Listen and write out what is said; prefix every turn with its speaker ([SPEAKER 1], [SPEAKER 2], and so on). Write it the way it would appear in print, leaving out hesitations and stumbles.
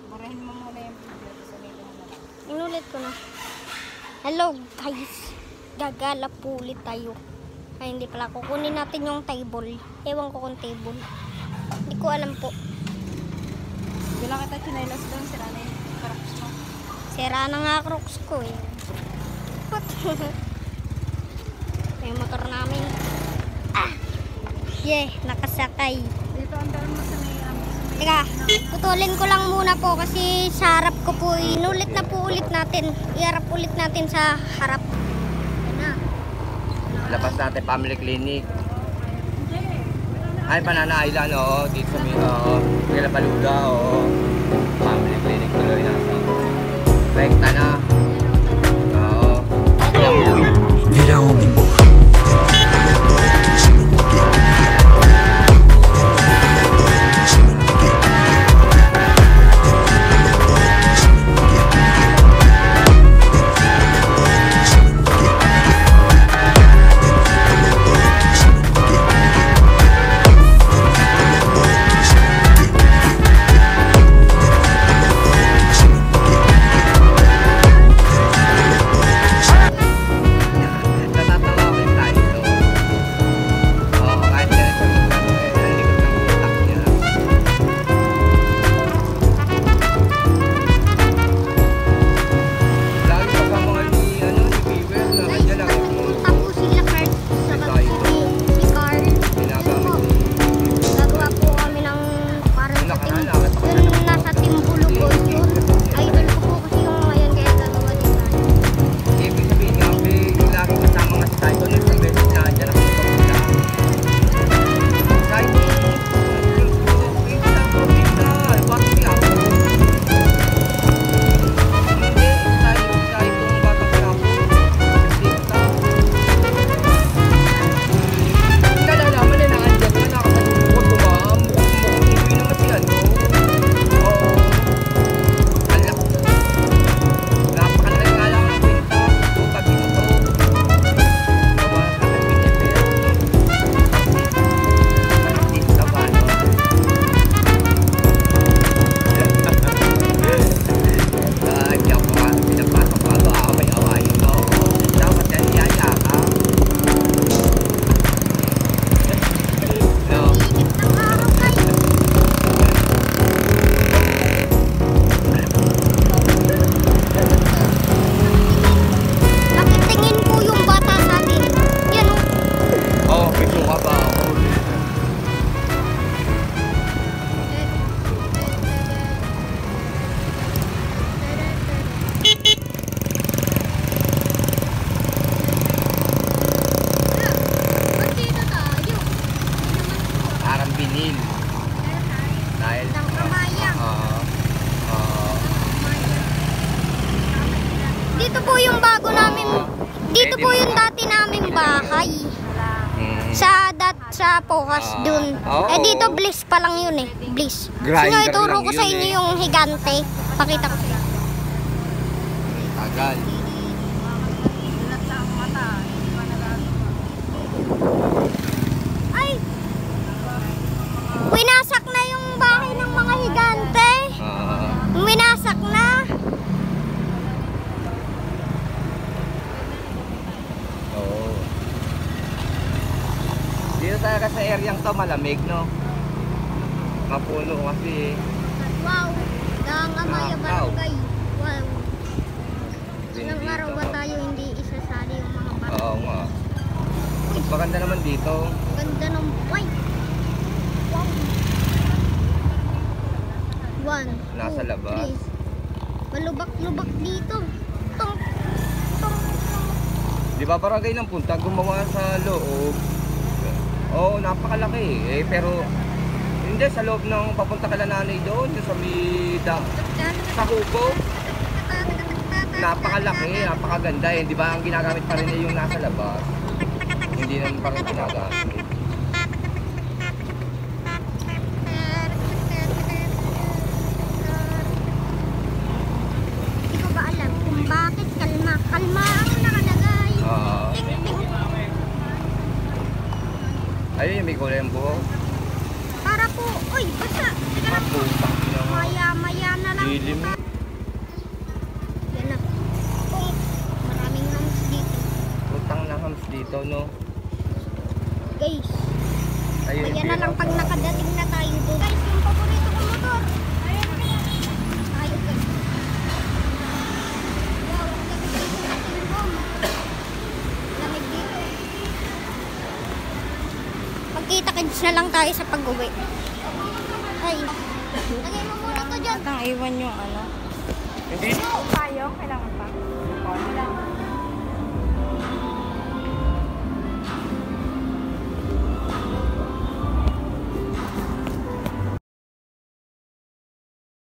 [SPEAKER 1] Murahin mo muna yung video. Sabihin mo na lang.
[SPEAKER 2] Inulit ko na. Hello guys. Gagala po ulit tayo. Ay hindi pala. Kukunin natin yung table. Ewan ko kung table. Hindi ko alam po.
[SPEAKER 1] Bilang kita chinailas doon. Sira na yung crocs mo.
[SPEAKER 2] Sira na nga crocs ko eh. What? Yung motor namin. Ah! Yeah, nakasakay.
[SPEAKER 1] Dito ang daan mo sa may...
[SPEAKER 2] Teka, putulin ko lang muna po kasi sa harap ko po. Inulit na po ulit natin. Iharap ulit natin sa harap. Yan na.
[SPEAKER 3] Labas natin family clinic. Ay, Banana Island, oo. Dito sa Mila Baluga, oo. Family clinic tuloy na. Rekta na. Oo.
[SPEAKER 4] Mira o mi
[SPEAKER 2] Dito po yung bago namin. Dito po yung dati naming bahay. Sa Pocas dun. Dito Bliss pa lang yun eh. Bliss. Sino ituro ko sa inyo yung higante. Pakita ko sa inyo.
[SPEAKER 3] Tagal.
[SPEAKER 2] Ay! Winasak na yung bahay ng mga higante. Winasak na.
[SPEAKER 3] Dito talaga sa areang to malamig, no? Mapuno kasi.
[SPEAKER 2] Wow! Nangamaya barangay. Wow! Ilang araw ba tayo hindi isasali yung mga barangay?
[SPEAKER 3] Oo nga. Maganda naman dito.
[SPEAKER 2] Ganda ng buhay. Wow! 1,
[SPEAKER 3] Nasa
[SPEAKER 2] 2,
[SPEAKER 3] labas.
[SPEAKER 2] 3. Malubak-lubak dito. Tong.
[SPEAKER 3] Di ba barangay ng punta gumawa sa loob? Oo, napakalaki eh. Pero hindi sa loob ng papunta kala nanay doon, sa Mida, sa Hugo. Napakalaki, napakaganda eh. Di ba ang ginagamit pa rin yung nasa labas? Hindi naman pa rin ginagamit.
[SPEAKER 2] Hindi ko ba alam kung bakit kalma ang nakalagay.
[SPEAKER 3] Ayun yung may kulay ang buhok.
[SPEAKER 2] Para po, uy, basta. Teka lang po. Maya na lang po.
[SPEAKER 3] Ayun,
[SPEAKER 2] Ayan
[SPEAKER 3] hindi
[SPEAKER 2] na lang pag nakadating na tayo doon. Guys, yung paborito kong motor. Ayun guys. Wow, ang lamig dito sa tingkom. Lamig dito. Magkita-kits na lang tayo sa pag-uwi. Ay, lagay mo muna to dyan.
[SPEAKER 1] At ang iwan yung ano.
[SPEAKER 3] Hindi.
[SPEAKER 1] Tayo, kailangan